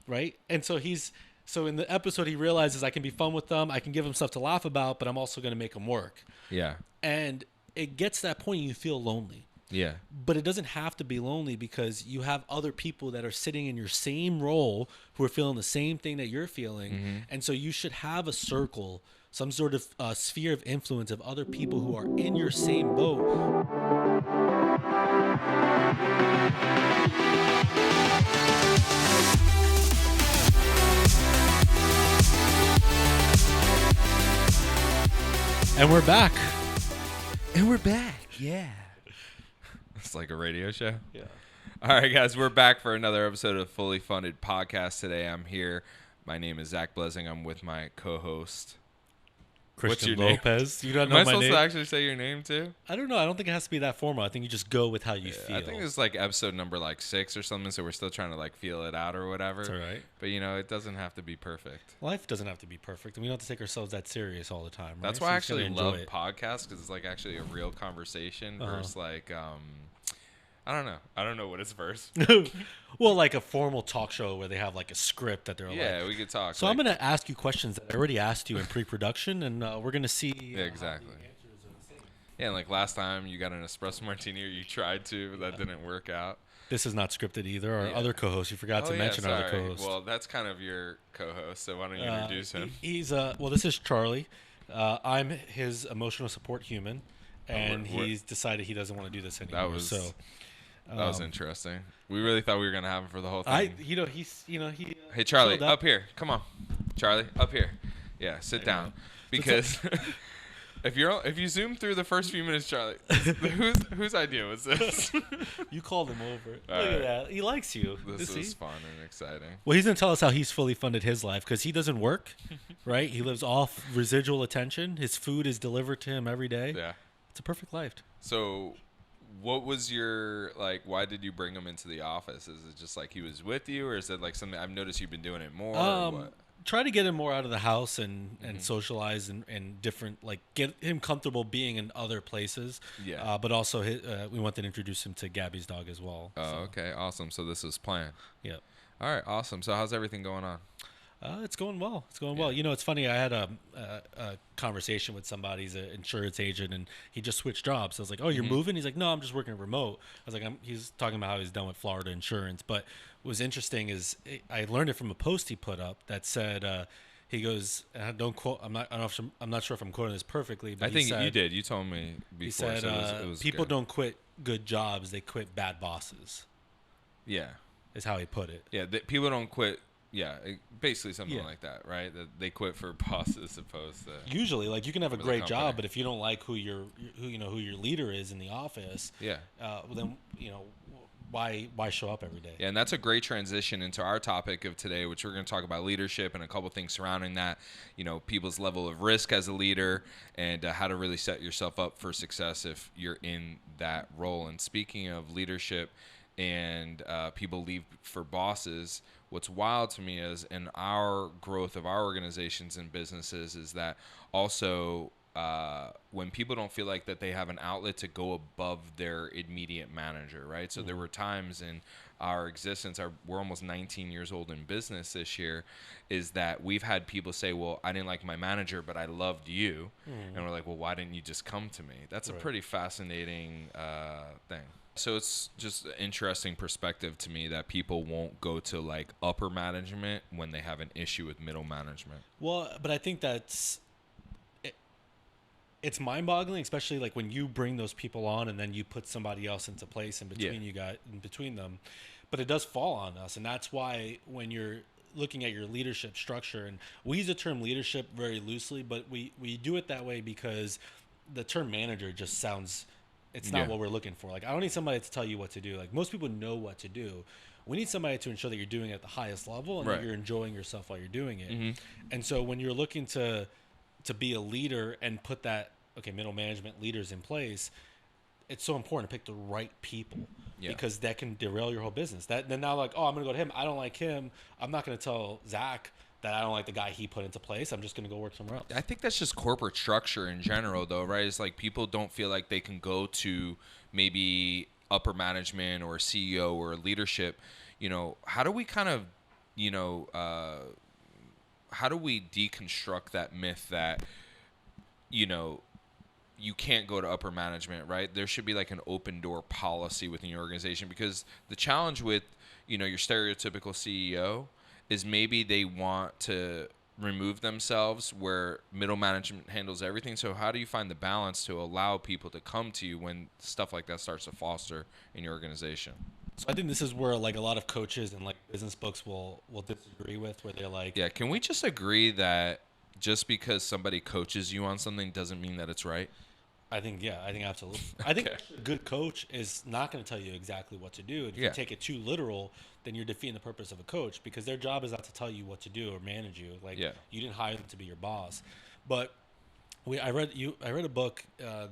right? And so in the episode, he realizes I can be fun with them. I can give them stuff to laugh about, but I'm also going to make them work. Yeah. And it gets to that point you feel lonely. Yeah. But it doesn't have to be lonely because you have other people that are sitting in your same role who are feeling the same thing that you're feeling. Mm-hmm. And so you should have a circle, some sort of sphere of influence of other people who are in your same boat. And we're back. Yeah. It's like a radio show. Yeah. All right, guys, we're back for another episode of Fully Funded Podcast. Today I'm here. My name is Zach Bleznick. I'm with my co-host. Christian What's your Lopez. Name? You don't Am know I my supposed name? to actually say your name too? I don't know. I don't think it has to be that formal. I think you just go with how you feel. I think it's like episode number 6 or something, so we're still trying to feel it out or whatever. That's all right. But it doesn't have to be perfect. Life doesn't have to be perfect, and we don't have to take ourselves that serious all the time. Right? That's So why I you just gotta actually love enjoy it. podcasts, because it's actually a real conversation versus I don't know. I don't know what it's versus. Well, like a formal talk show where they have a script that they're Yeah, we could talk. So I'm going to ask you questions that I already asked you in pre-production, and we're going to see. Yeah, exactly. Yeah, and last time you got an espresso martini, or you tried to, but that didn't work out. This is not scripted either. Our other co-host, you forgot to mention our other co-host. Well, that's kind of your co-host, so why don't you introduce him? He's well, this is Charlie. I'm his emotional support human, and he's decided he doesn't want to do this anymore. That was interesting. We really thought we were gonna have him for the whole thing. Hey, Charlie, up here. Come on, Charlie, up here. Yeah, sit down. Because if you zoom through the first few minutes, Charlie, whose idea was this? You called him over. Look right. at that. He likes you. This was fun and exciting. Well, he's gonna tell us how he's fully funded his life because he doesn't work, right? He lives off residual attention. His food is delivered to him every day. Yeah, it's a perfect life. So. What was your, why did you bring him into the office? Is it just he was with you, or is it something, I've noticed you've been doing it more, or what? Try to get him more out of the house and socialize and different, get him comfortable being in other places. Yeah. But also we wanted to introduce him to Gabby's dog as well. Oh, okay. Awesome. So this is planned. Yep. All right. Awesome. So how's everything going on? It's going well. It's going well. It's funny. I had a conversation with somebody. He's an insurance agent, and he just switched jobs. I was like, "Oh, you're moving?" He's like, "No, I'm just working remote." I was like, he's talking about how he's done with Florida insurance. But what was interesting is I learned it from a post he put up that said, he goes, and don't quote. I'm not sure if I'm quoting this perfectly, but I think you did. You told me before. He said, so it was "People good. don't quit good jobs; they quit bad bosses." Yeah. Is how he put it. Yeah. People don't quit. Yeah, basically something like that, right? That they quit for bosses as opposed to usually you can have a great company. job, but if you don't like who your leader is in the office, then why show up every day? Yeah, and that's a great transition into our topic of today, which we're going to talk about leadership and a couple things surrounding that. People's level of risk as a leader and how to really set yourself up for success if you're in that role. And speaking of leadership and people leave for bosses, what's wild to me is in our growth of our organizations and businesses is that also when people don't feel like that they have an outlet to go above their immediate manager, right? So there were times in our existence, we're almost 19 years old in business this year, is that we've had people say, well, I didn't like my manager, but I loved you. And we're like, well, why didn't you just come to me? That's a pretty fascinating thing. So it's just an interesting perspective to me that people won't go to upper management when they have an issue with middle management. Well, but I think it's mind-boggling, especially when you bring those people on and then you put somebody else into place in between them. But it does fall on us, and that's why when you're looking at your leadership structure, and we use the term leadership very loosely, but we do it that way because the term manager just sounds. It's not what we're looking for. I don't need somebody to tell you what to do. Most people know what to do. We need somebody to ensure that you're doing it at the highest level and that you're enjoying yourself while you're doing it. And so when you're looking to be a leader and put that, middle management leaders in place, it's so important to pick the right people because that can derail your whole business. Then now I'm going to go to him. I don't like him. I'm not going to tell Zach that I don't like the guy he put into place. I'm just going to go work somewhere else. I think that's just corporate structure in general, though, right? It's people don't feel like they can go to maybe upper management or a CEO or leadership. How do we kind of you know, how do we deconstruct that myth that, you know, you can't go to upper management, right? There should be like an open door policy within your organization, because the challenge with, you know, your stereotypical CEO is maybe they want to remove themselves where middle management handles everything. So how do you find the balance to allow people to come to you when stuff like that starts to foster in your organization? So I think this is where like a lot of coaches and like business books will disagree with, where they're like, Yeah, can we just agree that just because somebody coaches you on something doesn't mean that it's right? I think absolutely. I think Okay. a good coach is not going to tell you exactly what to do. And if Yeah. you take it too literal, then you're defeating the purpose of a coach, because their job is not to tell you what to do or manage you. Like, Yeah. you didn't hire them to be your boss. But I read a book. Oh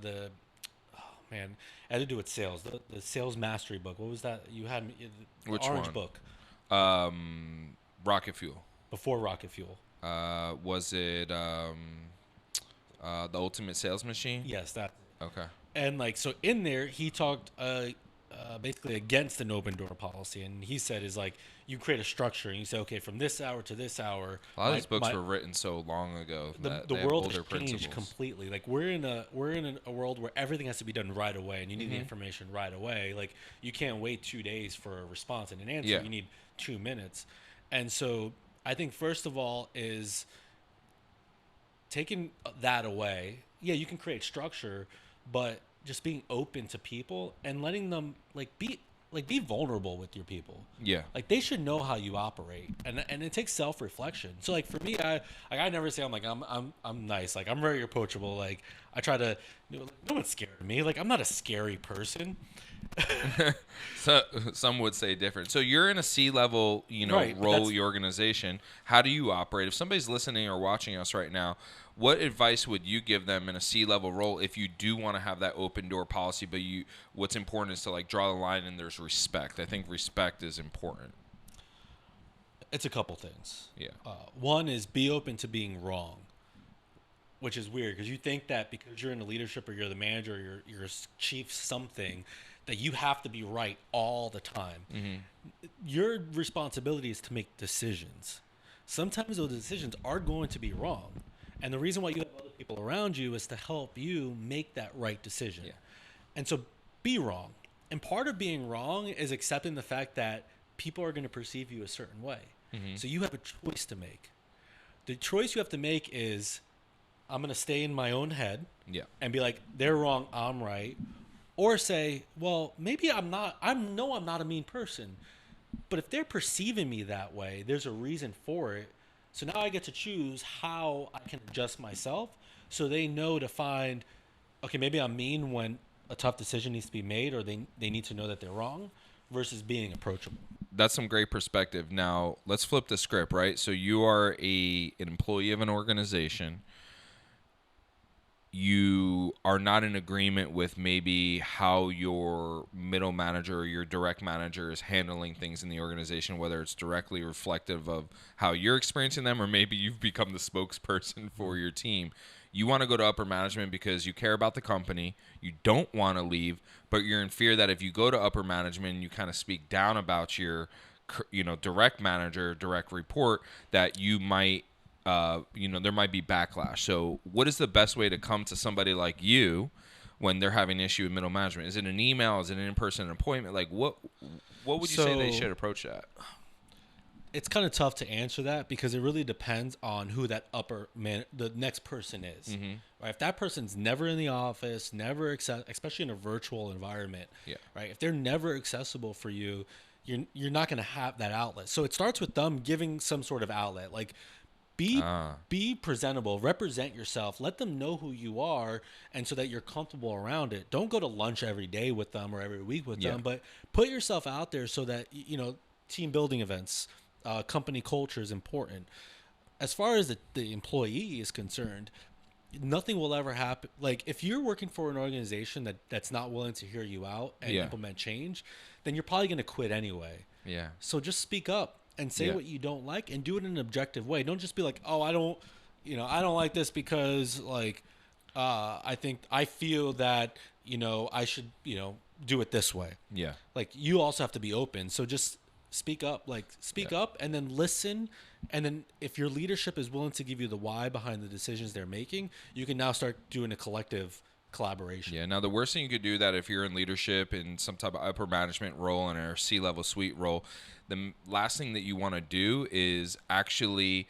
man, it had to do with sales. The sales mastery book. What was that? You had me, the Which orange one? book Rocket Fuel. before Rocket Fuel. Was it the Ultimate Sales Machine? Yes, that. Okay. And like, so in there, he talked basically against an open door policy, and he said is like, you create a structure and you say, okay, from this hour to this hour. A lot of these books were written so long ago that The they have world older has changed principles. completely. Like, we're in a world where everything has to be done right away, and you need the information right away. Like, you can't wait 2 days for a response and an answer. Yeah. You need 2 minutes. And so I think first of all is taking that away. Yeah, you can create structure, but just being open to people and letting them be vulnerable with your people. Yeah. Like, they should know how you operate, and it takes self-reflection. So like for me, I never say I'm nice. Like, I'm very approachable. Like, I try to, no one's scared of me. Like, I'm not a scary person. So some would say different. So you're in a C-level, you know, Right, but role that's- your organization. How do you operate? If somebody's listening or watching us right now, what advice would you give them in a C-level role if you do want to have that open door policy, but what's important is to like draw the line and there's respect. I think respect is important. It's a couple things. Yeah. One is be open to being wrong, which is weird because you think that because you're in the leadership or you're the manager or you're a chief something, that you have to be right all the time. Your responsibility is to make decisions. Sometimes those decisions are going to be wrong. And the reason why you have other people around you is to help you make that right decision. Yeah. And so be wrong. And part of being wrong is accepting the fact that people are going to perceive you a certain way. So you have a choice to make. The choice you have to make is, I'm going to stay in my own head Yeah. and be like, they're wrong, I'm right. Or say, well, maybe I'm not. I'm not a mean person, but if they're perceiving me that way, there's a reason for it. So now I get to choose how I can adjust myself, so they know to find, okay, maybe I'm mean when a tough decision needs to be made, or they need to know that they're wrong, versus being approachable. That's some great perspective. Now let's flip the script, right? So you are an employee of an organization. You are not in agreement with maybe how your middle manager or your direct manager is handling things in the organization, whether it's directly reflective of how you're experiencing them, or maybe you've become the spokesperson for your team. You want to go to upper management because you care about the company. You don't want to leave, but you're in fear that if you go to upper management and you kind of speak down about your, direct manager, direct report, that you might, there might be backlash. So what is the best way to come to somebody like you when they're having an issue with middle management? Is it an email? Is it an in-person appointment? Like, what would you say they should approach that? It's kind of tough to answer that because it really depends on who that the next person is. Right? If that person's never in the office, never especially in a virtual environment, right? If they're never accessible for you, you're not going to have that outlet. So it starts with them giving some sort of outlet, like be presentable, represent yourself, let them know who you are, and so that you're comfortable around it. Don't go to lunch every day with them or every week with them, but put yourself out there so that team building events. Company culture is important. As far as the employee is concerned, nothing will ever happen. Like, if you're working for an organization that's not willing to hear you out and implement change, then you're probably going to quit anyway. Yeah. So just speak up and say what you don't like, and do it in an objective way. Don't just be like, oh, I don't like this because I feel that I should do it this way. Yeah. Like, you also have to be open. So just speak up, and then listen. And then if your leadership is willing to give you the why behind the decisions they're making, you can now start doing a collective collaboration. Yeah. Now, the worst thing you could do that if you're in leadership in some type of upper management role and a C-level suite role, the last thing that you want to do is actually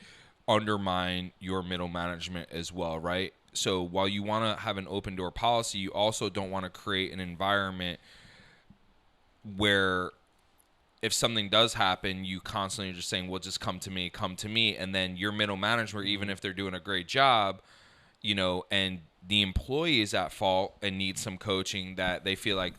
undermine your middle management as well, right? So while you want to have an open door policy, you also don't want to create an environment where if something does happen, you constantly are just saying, well, just come to me. And then your middle management, even if they're doing a great job, and the employee is at fault and needs some coaching, that they feel like,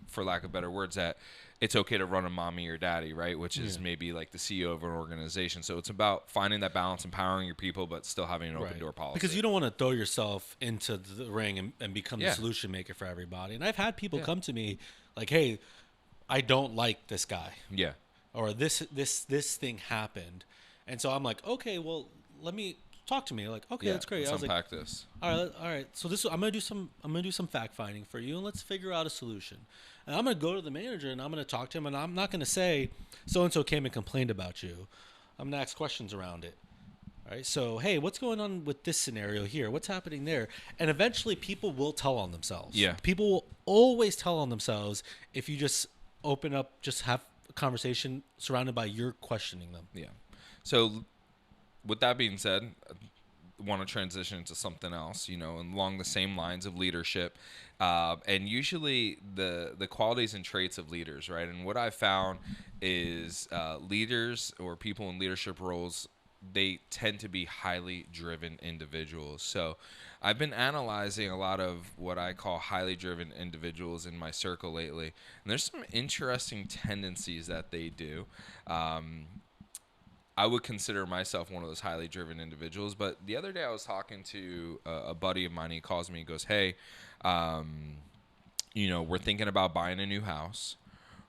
for lack of better words, that it's okay to run a mommy or daddy, right? Which is maybe like the CEO of an organization. So it's about finding that balance, empowering your people, but still having an open door policy. Because you don't want to throw yourself into the ring and become the solution maker for everybody. And I've had people come to me like, hey, I don't like this guy. Yeah. Or this thing happened. And so I'm like, okay, well, let me talk to me. Like, okay, that's great. Let's unpack this. All right. So I'm gonna do some fact finding for you, and let's figure out a solution. And I'm gonna go to the manager and I'm gonna talk to him, and I'm not gonna say so and so came and complained about you. I'm gonna ask questions around it. All right. So hey, what's going on with this scenario here? What's happening there? And eventually, people will tell on themselves. Yeah. People will always tell on themselves if you just open up, just have a conversation surrounded by your questioning them. Yeah. So with that being said, I want to transition into something else, along the same lines of leadership, and usually the qualities and traits of leaders, right? And what I've found is leaders or people in leadership roles, they tend to be highly driven individuals. So I've been analyzing a lot of what I call highly driven individuals in my circle lately, and there's some interesting tendencies that they do. I would consider myself one of those highly driven individuals, but the other day I was talking to a buddy of mine. He calls me and goes, hey, we're thinking about buying a new house,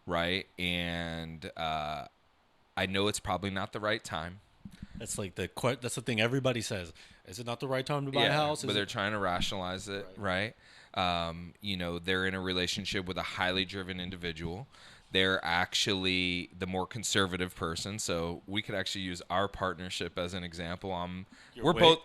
right? And I know it's probably not the right time. That's like that's the thing everybody says. Is it not the right time to buy a house? But they're trying to rationalize it, right? They're in a relationship with a highly driven individual. They're actually the more conservative person, so we could actually use our partnership as an example. We're both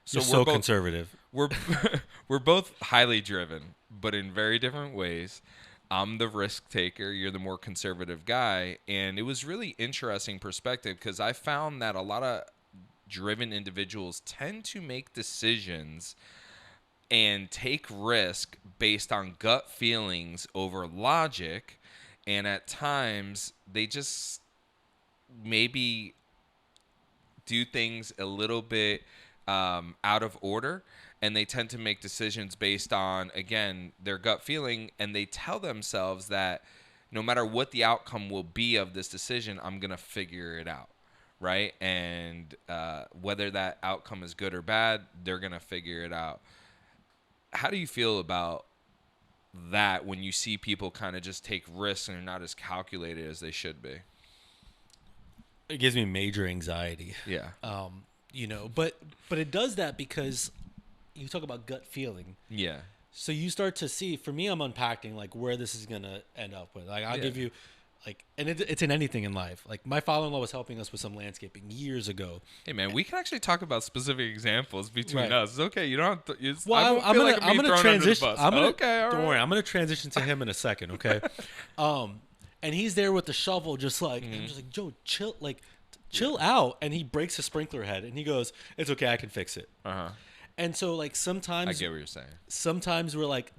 conservative. We're both highly driven, but in very different ways. I'm the risk taker. You're the more conservative guy, and it was really interesting perspective because I found that a lot of driven individuals tend to make decisions and take risk based on gut feelings over logic. And at times, they just maybe do things a little bit out of order. And they tend to make decisions based on, again, their gut feeling. And they tell themselves that no matter what the outcome will be of this decision, I'm going to figure it out, right? And whether that outcome is good or bad, they're going to figure it out. How do you feel about that when you see people kind of just take risks and are not as calculated as they should be? It gives me major anxiety. Yeah. But it does that because you talk about gut feeling. Yeah. So you start to see, for me, I'm unpacking like where this is going to end up with. Like I'll give you and it's in anything in life. Like my father-in-law was helping us with some landscaping years ago. Hey man, we can actually talk about specific examples between us. It's okay. You don't have to. I'm gonna transition. Don't worry. I'm gonna transition to him in a second. Okay. And he's there with the shovel, just like, I'm just like, Joe, chill out. And he breaks his sprinkler head, and he goes, "It's okay, I can fix it." And so, like, sometimes I get what you're saying. Sometimes we're like,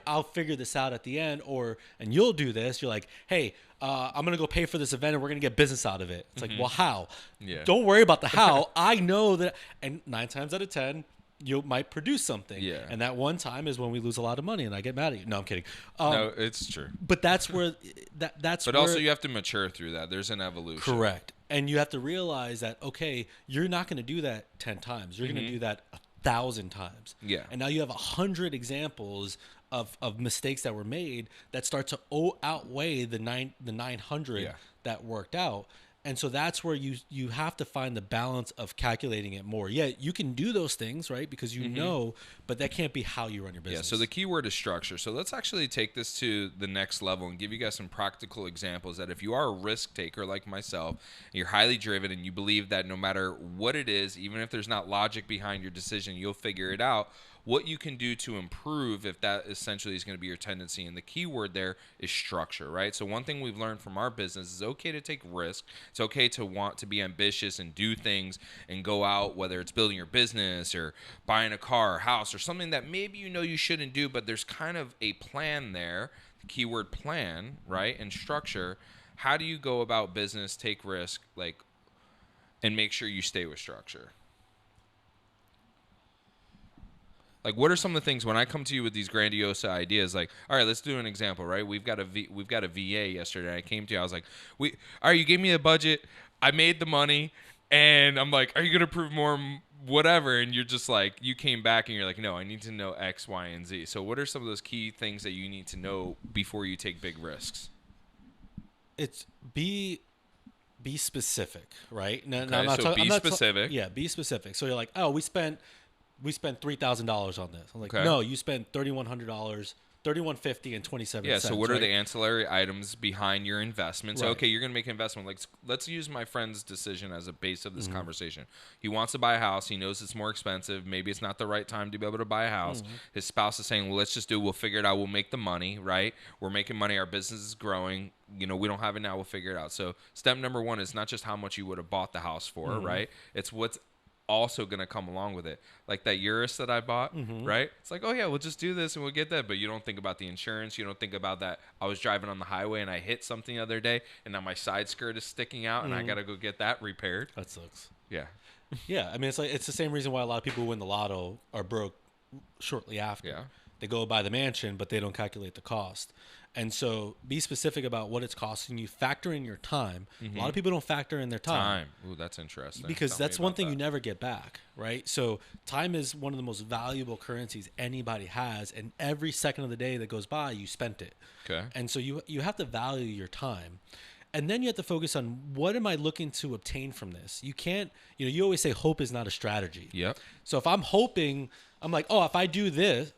I'll figure this out at the end, and you'll do this. You're like, hey, I'm gonna go pay for this event, and we're gonna get business out of it. It's like, well, how? Yeah. Don't worry about the how. I know that, and 9 times out of 10, you might produce something. Yeah. And that one time is when we lose a lot of money, and I get mad at you. No, I'm kidding. No, it's true. But that's where that's. But also, you have to mature through that. There's an evolution. Correct. And you have to realize that, okay, you're not gonna do that 10 times. You're gonna do that 1,000 times. Yeah. And now you have 100 examples of mistakes that were made that start to outweigh the 900 that worked out. And so that's where you have to find the balance of calculating it more. Yeah, you can do those things, right? Because you know, but that can't be how you run your business. Yeah, so the key word is structure. So let's actually take this to the next level and give you guys some practical examples that if you are a risk taker like myself, you're highly driven and you believe that no matter what it is, even if there's not logic behind your decision, you'll figure it out. What you can do to improve if that essentially is going to be your tendency. And the key word there is structure, right? So one thing we've learned from our business is okay to take risk. It's okay to want to be ambitious and do things and go out, whether it's building your business or buying a car or house or something that maybe you know you shouldn't do, but there's kind of a plan there. The keyword plan, right? And structure. How do you go about business, take risk, and make sure you stay with structure? Like, what are some of the things when I come to you with these grandiose ideas? Like, all right, let's do an example, right? We've got a VA yesterday. I came to you. I was like, all right, you gave me a budget. I made the money, and I'm like, are you gonna approve more, whatever? And you're just like, you came back and you're like, no, I need to know X, Y, and Z. So, what are some of those key things that you need to know before you take big risks? It's be specific, right? No, okay, so be specific. Yeah, be specific. So you're like, oh, we spent $3,000 on this. I'm like, okay. No, you spent $3,100, $3,150 and 27 cents. Yeah. So what are the ancillary items behind your investment? So okay, you're gonna make an investment. Like, let's use my friend's decision as a base of this conversation. He wants to buy a house. He knows it's more expensive. Maybe it's not the right time to be able to buy a house. His spouse is saying, well, let's just do it. We'll figure it out. We'll make the money, right? We're making money. Our business is growing. You know, we don't have it now. We'll figure it out. So step number one is not just how much you would have bought the house for, right? It's what's also going to come along with it. Like that Urus that I bought, right? It's like, oh yeah, we'll just do this and we'll get that. But you don't think about the insurance. You don't think about that. I was driving on the highway and I hit something the other day and now my side skirt is sticking out and I got to go get that repaired. That sucks. Yeah. Yeah. I mean, it's the same reason why a lot of people who win the lotto are broke shortly after. Yeah. They go buy the mansion, but they don't calculate the cost. And so be specific about what it's costing you. Factor in your time. A lot of people don't factor in their time. Ooh, that's interesting. Because that's one thing you never get back, right? So time is one of the most valuable currencies anybody has. And every second of the day that goes by, you spent it. Okay. And so you have to value your time. And then you have to focus on what am I looking to obtain from this? You can't, you always say hope is not a strategy. Yep. So if I'm hoping, I'm like, oh, if I do this,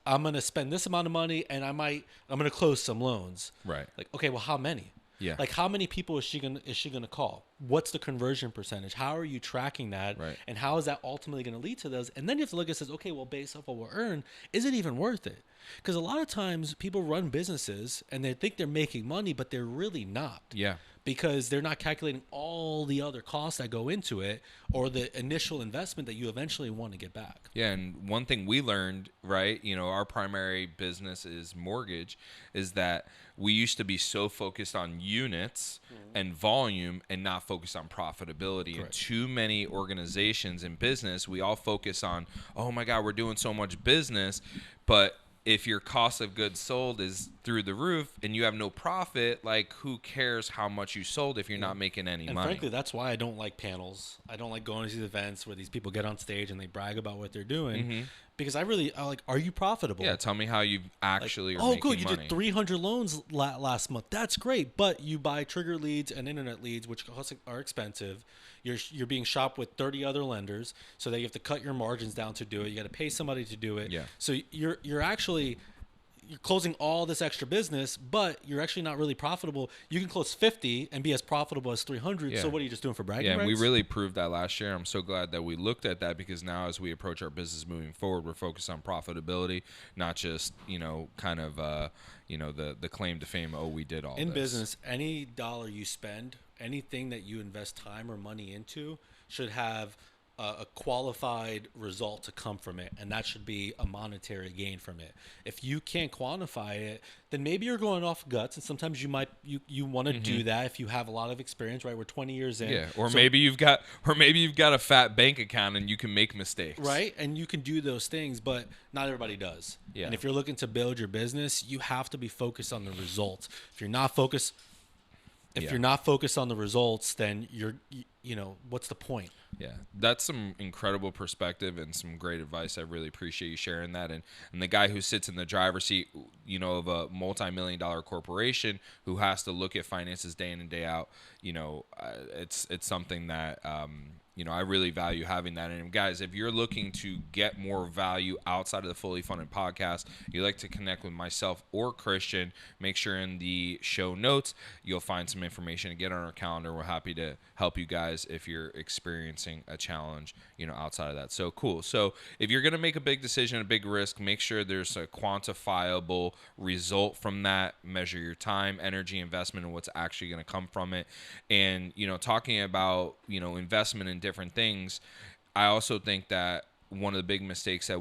I'm going to spend this amount of money and I'm going to close some loans. Right. Like, okay, well, how many? Yeah. Like, how many people is she gonna call? What's the conversion percentage? How are you tracking that? Right. And how is that ultimately going to lead to those? And then you have to look at says, okay, well, based off what we'll earn, is it even worth it? Because a lot of times people run businesses and they think they're making money, but they're really not. Yeah. Because they're not calculating all the other costs that go into it or the initial investment that you eventually want to get back. Yeah, and one thing we learned, right, our primary business is mortgage, is that we used to be so focused on units and volume and not focused on profitability. Correct. And too many organizations in business, we all focus on, oh my God, we're doing so much business, but if your cost of goods sold is through the roof and you have no profit, like who cares how much you sold if you're not making any money? Frankly, that's why I don't like panels. I don't like going to these events where these people get on stage and they brag about what they're doing. Because I like, are you profitable? Yeah, tell me how you actually are making money. Oh, good, you did 300 loans last month. That's great, but you buy trigger leads and internet leads, which are expensive. You're being shopped with 30 other lenders, so that you have to cut your margins down to do it. You got to pay somebody to do it. Yeah. So you're closing all this extra business, but you're actually not really profitable. You can close 50 and be as profitable as 300. Yeah. So what are you just doing for bragging rights? Yeah, and we really proved that last year. I'm so glad that we looked at that because now as we approach our business moving forward, we're focused on profitability, not just, kind of, the claim to fame, oh, we did all this. In business, any dollar you spend, anything that you invest time or money into should have a qualified result to come from it, and that should be a monetary gain from it. If you can't quantify it, then maybe you're going off guts, and sometimes you want to do that if you have a lot of experience, right? We're 20 years in. Yeah, maybe you've got a fat bank account and you can make mistakes. Right, and you can do those things, but not everybody does. Yeah. And if you're looking to build your business, you have to be focused on the results. If you're not focused on the results, then what's the point? Yeah, that's some incredible perspective and some great advice. I really appreciate you sharing that. And the guy who sits in the driver's seat, of a multi-million-dollar corporation who has to look at finances day in and day out, it's something that I really value having that. And guys, if you're looking to get more value outside of the Fully Funded podcast, you'd like to connect with myself or Christian, make sure in the show notes you'll find some information to get on our calendar. We're happy to help you guys if you're experiencing a challenge, outside of that. So cool. So if you're going to make a big decision, a big risk, make sure there's a quantifiable result from that. Measure your time, energy, investment, and what's actually going to come from it. And, talking about, investment in different things, I also think that one of the big mistakes that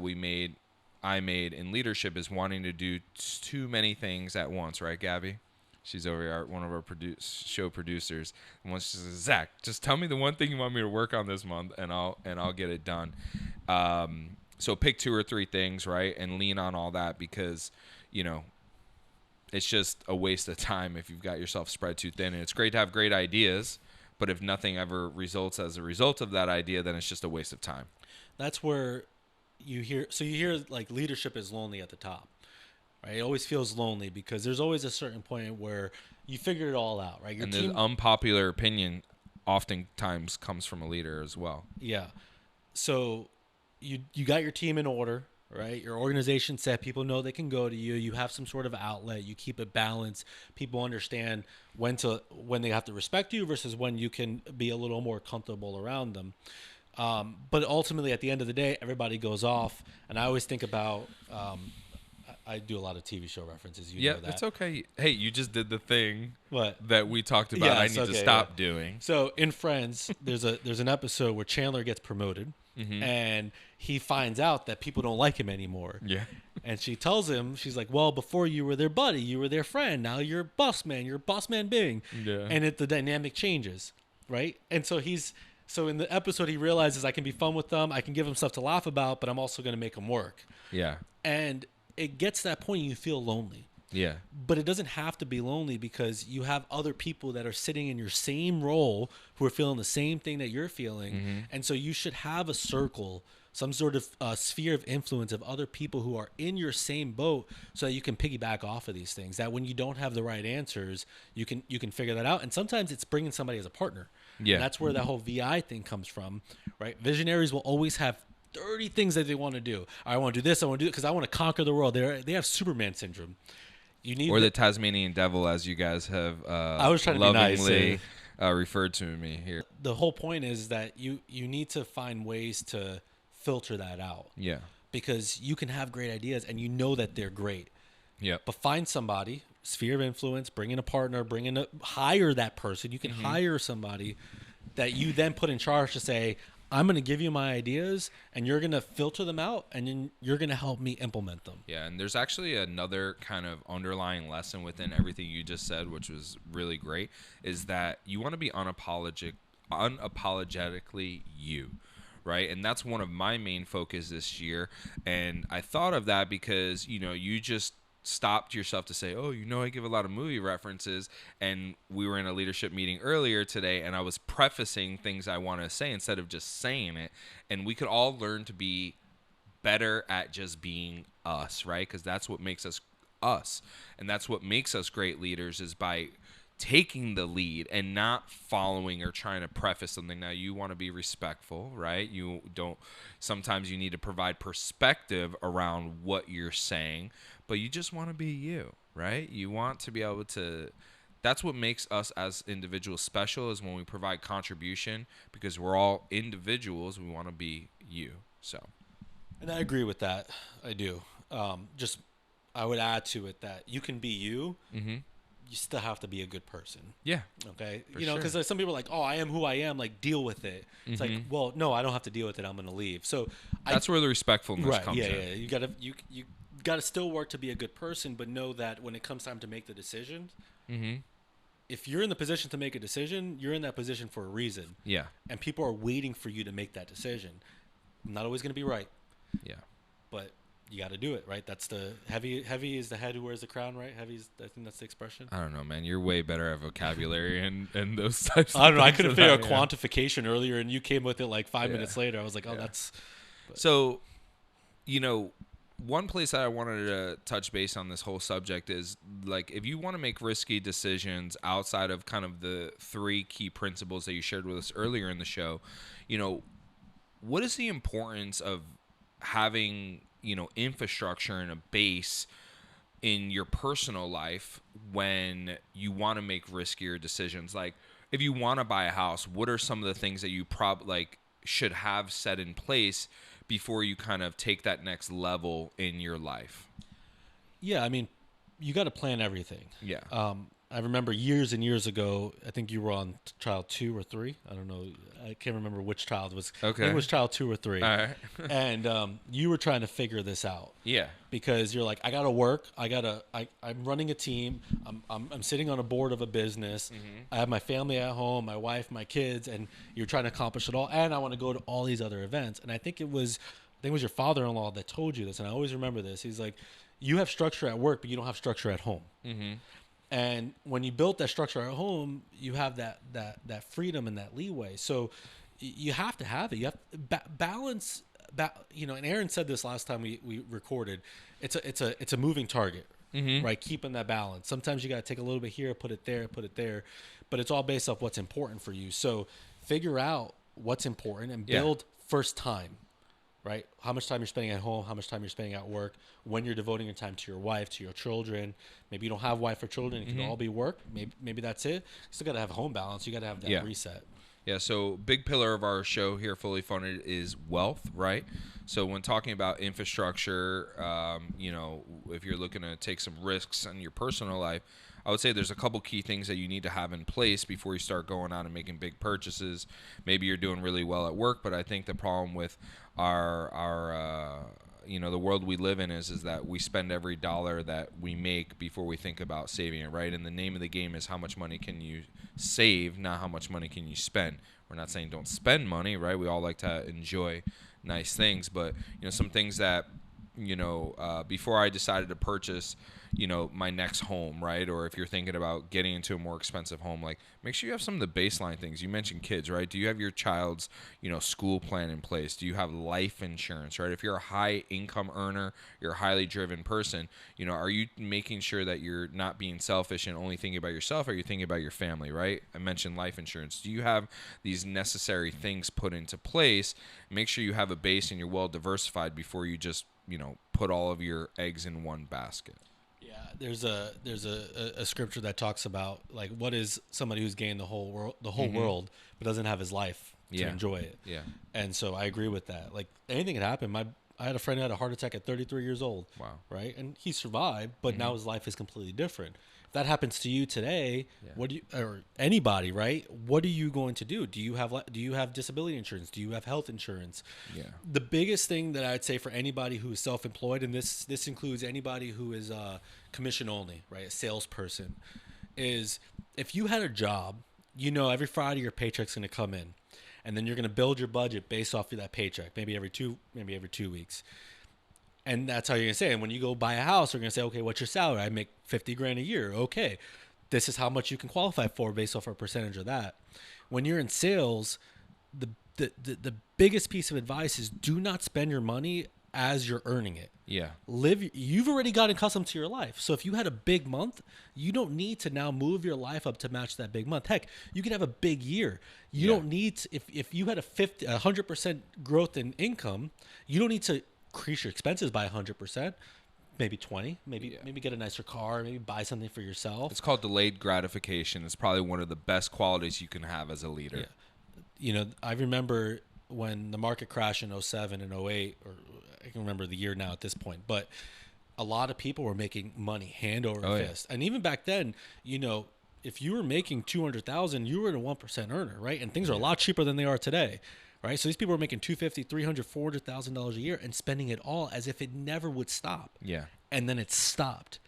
I made in leadership is wanting to do too many things at once. Right, Gabby? She's over here, one of our show producers. And once she says, Zach, just tell me the one thing you want me to work on this month, and I'll get it done. So pick 2 or 3 things, right, and lean on all that, because it's just a waste of time if you've got yourself spread too thin. And it's great to have great ideas, but if nothing ever results as a result of that idea, then it's just a waste of time. That's where you hear like leadership is lonely at the top. Right, it always feels lonely because there's always a certain point where you figure it all out, right? And the unpopular opinion oftentimes comes from a leader as well. Yeah. So you got your team in order, right? Your organization set, people know they can go to you. You have some sort of outlet. You keep it balanced. People understand when they have to respect you versus when you can be a little more comfortable around them. But ultimately, at the end of the day, everybody goes off. And I always think about I do a lot of TV show references. You know that. It's okay. Hey, you just did the thing that we talked about. I need to stop doing. So in Friends, there's an episode where Chandler gets promoted, and he finds out that people don't like him anymore. Yeah. And she tells him, she's like, well, before you were their buddy, you were their friend. Now you're boss man. You're boss man Bing. Yeah. And the dynamic changes, right? And so So in the episode, he realizes I can be fun with them. I can give them stuff to laugh about, but I'm also going to make them work. Yeah. And it gets to that point you feel lonely. Yeah. But it doesn't have to be lonely because you have other people that are sitting in your same role who are feeling the same thing that you're feeling. And so you should have a circle, some sort of sphere of influence of other people who are in your same boat so that you can piggyback off of these things. That when you don't have the right answers, you can figure that out. And sometimes it's bringing somebody as a partner. Yeah. And that's where that whole VI thing comes from, right? Visionaries will always have 30 things that they want to do. I want to do this. I want to do it because I want to conquer the world. They have Superman syndrome. You need the Tasmanian devil, as you guys have I was trying to lovingly referred to me here. The whole point is that you need to find ways to filter that out. Yeah. Because you can have great ideas and you know that they're great. Yeah. But find somebody, sphere of influence, bring in a partner, hire that person. You can hire somebody that you then put in charge to say, I'm going to give you my ideas and you're going to filter them out and then you're going to help me implement them. Yeah, and there's actually another kind of underlying lesson within everything you just said, which was really great, is that you want to be unapologetically you, right? And that's one of my main focus this year. And I thought of that because, you just stopped yourself to say, I give a lot of movie references, and we were in a leadership meeting earlier today and I was prefacing things I want to say instead of just saying it. And we could all learn to be better at just being us, right? Because that's what makes us us, and that's what makes us great leaders, is by taking the lead and not following or trying to preface something. Now, you want to be respectful, right? Sometimes you need to provide perspective around what you're saying, but you just want to be you, right? You want to be able to, that's what makes us as individuals special, is when we provide contribution, because we're all individuals. We want to be you. So. And I agree with that. I do. I would add to it that you can be you. You still have to be a good person. Yeah. Okay. Because some people are like, I am who I am. Like, deal with it. It's like, well, no, I don't have to deal with it. I'm going to leave. So that's where the respectfulness comes in. Yeah. You gotta still work to be a good person, but know that when it comes time to make the decision, if you're in the position to make a decision, you're in that position for a reason. Yeah. And people are waiting for you to make that decision. I'm not always going to be right. Yeah. But you got to do it, right? That's the heavy is the head who wears the crown, right? I think that's the expression. I don't know, man. You're way better at vocabulary and those types of I don't know. I things couldn't than figure out quantification earlier, and you came with it like 5 minutes later. I was like, oh, that's... But. So, one place that I wanted to touch base on this whole subject is, like, if you want to make risky decisions outside of kind of the 3 key principles that you shared with us earlier in the show, what is the importance of having, infrastructure and a base in your personal life when you want to make riskier decisions? Like, if you want to buy a house, what are some of the things that you should have set in place before you kind of take that next level in your life? Yeah, I mean, you got to plan everything. Yeah. I remember years and years ago, I think you were on child 2 or 3. I don't know. I can't remember which child it was. Okay. I think it was child 2 or 3. All right. And you were trying to figure this out. Yeah. Because you're like, I got to work. I'm running a team. I'm sitting on a board of a business. Mm-hmm. I have my family at home, my wife, my kids, and you're trying to accomplish it all. And I want to go to all these other events. And I think it was your father-in-law that told you this. And I always remember this. He's like, you have structure at work, but you don't have structure at home. Mm-hmm. And when you built that structure at home, you have that freedom and that leeway. So you have to have it. You have to balance. And Aaron said this last time we recorded. It's a moving target, mm-hmm. right? Keeping that balance. Sometimes you got to take a little bit here, put it there, but it's all based off what's important for you. So figure out what's important and build first time. Right? How much time you're spending at home, how much time you're spending at work, when you're devoting your time to your wife, to your children. Maybe you don't have wife or children. It can all be work. Maybe that's it. You still got to have a home balance. You got to have that reset. Yeah, so big pillar of our show here, Fully Funded, is wealth, right? So when talking about infrastructure, if you're looking to take some risks in your personal life, I would say there's a couple key things that you need to have in place before you start going out and making big purchases. Maybe you're doing really well at work, but I think the problem with our the world we live in is that we spend every dollar that we make before we think about saving it, right? And the name of the game is how much money can you save, not how much money can you spend. We're not saying don't spend money, right? We all like to enjoy nice things, but some things that before I decided to purchase my next home, right? Or if you're thinking about getting into a more expensive home, like, make sure you have some of the baseline things. You mentioned kids, right? Do you have your child's, school plan in place? Do you have life insurance, right? If you're a high income earner, you're a highly driven person, are you making sure that you're not being selfish and only thinking about yourself? Or are you thinking about your family, right? I mentioned life insurance. Do you have these necessary things put into place? Make sure you have a base and you're well diversified before you just, put all of your eggs in one basket. Yeah, there's a scripture that talks about, like, what is somebody who's gained the whole world, mm-hmm. but doesn't have his life to enjoy it. Yeah. And so I agree with that. Like, anything can happen. I had a friend who had a heart attack at 33 years old. Wow. Right? And he survived, but now his life is completely different. If that happens to you today, or anybody, right? What are you going to do? Do you have disability insurance? Do you have health insurance? Yeah. The biggest thing that I'd say for anybody who is self-employed, and this includes anybody who is commission only, right? A salesperson, is if you had a job, every Friday your paycheck's going to come in, and then you're going to build your budget based off of that paycheck, maybe every 2 weeks. And that's how you're going to say. And when you go buy a house, you're going to say, okay, what's your salary? I make $50,000 a year. Okay. This is how much you can qualify for based off a percentage of that. When you're in sales, the biggest piece of advice is do not spend your money as you're earning it. Yeah. You've already gotten accustomed to your life. So if you had a big month, you don't need to now move your life up to match that big month. Heck, you could have a big year. You don't need to, if you had a 100% growth in income, you don't need to increase your expenses by 100%, maybe 20, maybe get a nicer car, maybe buy something for yourself. It's called delayed gratification. It's probably one of the best qualities you can have as a leader. Yeah. I remember when the market crashed in 07 and 08, or I can remember the year now at this point, but a lot of people were making money hand over fist. And even back then, if you were making $200,000, you were a 1% earner, right? And things are a lot cheaper than they are today. Right, so these people are making $250,000, $300,000, $400,000 a year and spending it all as if it never would stop. Yeah, and then it stopped,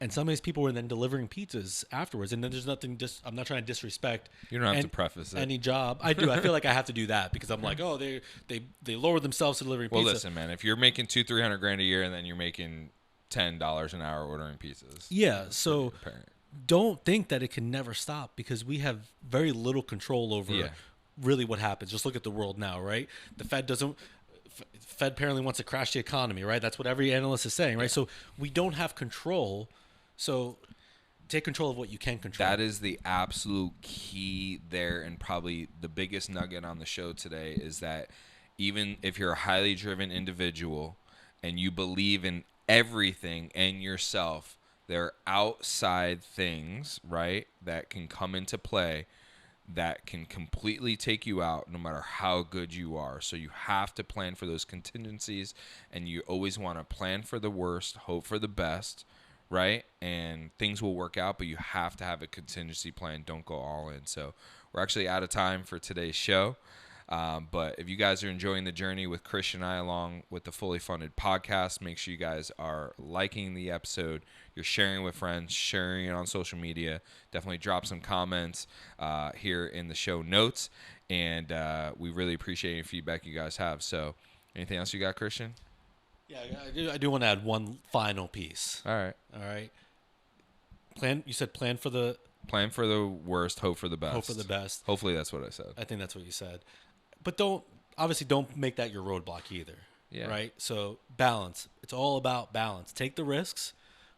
And some of these people were then delivering pizzas afterwards. And then there's nothing, I'm not trying to disrespect. You don't have to preface it. Any job. I do. I feel like I have to do that because I'm like, oh, they lower themselves to delivering pizza. Well, listen, man, if you're making $200-300 grand a year and then you're making $10 an hour ordering pizzas. Yeah. So don't think that it can never stop because we have very little control over really what happens. Just look at the world now, right? The Fed apparently wants to crash the economy, right? That's what every analyst is saying, right? Yeah. So we don't have control. So take control of what you can control. That is the absolute key there, and probably the biggest nugget on the show today is that even if you're a highly driven individual and you believe in everything and yourself, there are outside things, right, that can come into play that can completely take you out no matter how good you are. So you have to plan for those contingencies, and you always want to plan for the worst, hope for the best, right? And things will work out, but you have to have a contingency plan. Don't go all in. So we're actually out of time for today's show. But if you guys are enjoying the journey with Christian and I along with the Fully Funded podcast, make sure you guys are liking the episode. You're sharing with friends, sharing it on social media. Definitely drop some comments here in the show notes. And we really appreciate any feedback you guys have. So anything else you got, Christian? Yeah, I do want to add one final piece. All right. You said plan for the worst, hope for the best. Hope for the best. Hopefully that's what I said. I think that's what you said. But don't make that your roadblock either. Yeah. Right? So balance. It's all about balance. Take the risks,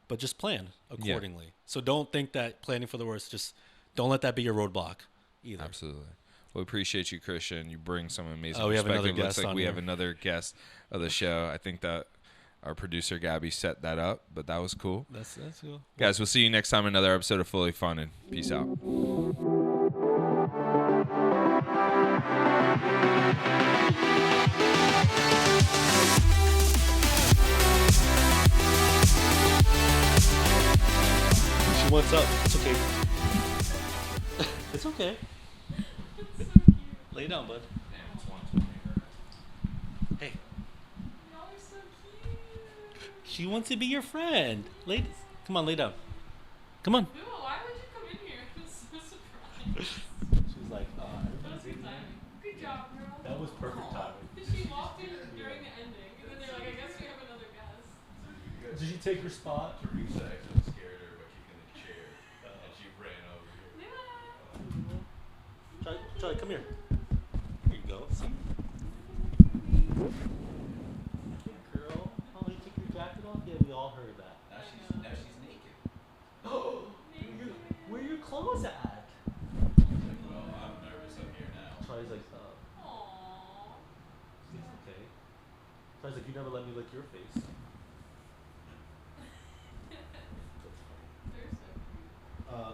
but just plan accordingly. Yeah. So don't think that planning for the worst, just don't let that be your roadblock either. Absolutely. Well, we appreciate you, Christian. You bring some amazing we perspective. Have another guest Looks like we here. have another guest of the show. I think that our producer, Gabby, set that up, but that was cool. That's cool. Guys, we'll see you next time in another episode of Fully Funded. Peace out. What's up? It's okay. It's okay. That's so cute. Lay down, bud. Hey. Y'all are so cute. She wants to be your friend. Come on, lay down. Come on. Lua, why would you come in here? I'm so surprised. She's like, That was good timing. Good job, girl. That was perfect timing. She walked in during the ending, and then they're like, I guess we have another guest. Did you take your spot? Teresa actually scared her by kicking the chair, and she ran over here. Yeah. Charlie, come here. Here you go. See? Girl, oh, you took your jacket off? Yeah, we all heard that. Now she's naked. Oh, where are your clothes at? Well, I'm nervous up here now. Charlie's like, Aww. it's okay. Charlie's like, you never let me lick your face. They're so cute.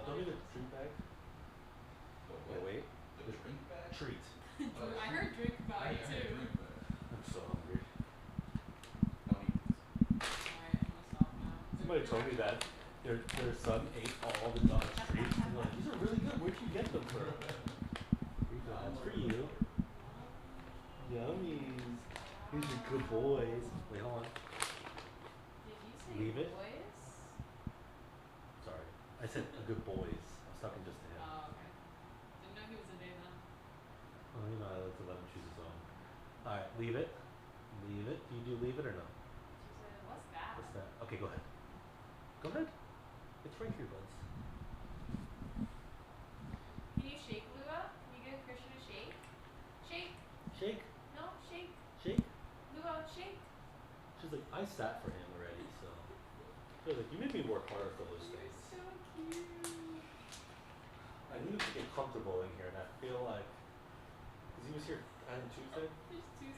Throw me the treat bag. Wait. The drink bag? Treat. I heard drink bag too. Drink bag. I'm so hungry. Don't eat this. Alright, I'm gonna stop now. Somebody told me that their son ate all the dog's treats. And like, these are really good. Where'd you get them from? Here you go. That's for you. Yummies. These are good boys. Wait, hold on. Did you say Leave it. boys? Sorry. I said a good boys. I was talking just to him. Oh, okay. Didn't know he was a day then. Oh, you know, I like to let him choose his own. Alright, leave it. Leave it. Do you do leave it or no? She said, what's that? What's that? Okay, go ahead. Go ahead. It's right here, buds. Can you shake, Lua? Can you get Christian to shake? Shake. Shake. No, shake. Shake. Lua, shake. She's like, I sat for him already, so. She's like, you made me work harder for those You're things. so cute. I need to get comfortable in here, and I feel like, because he was here on Tuesday. There's two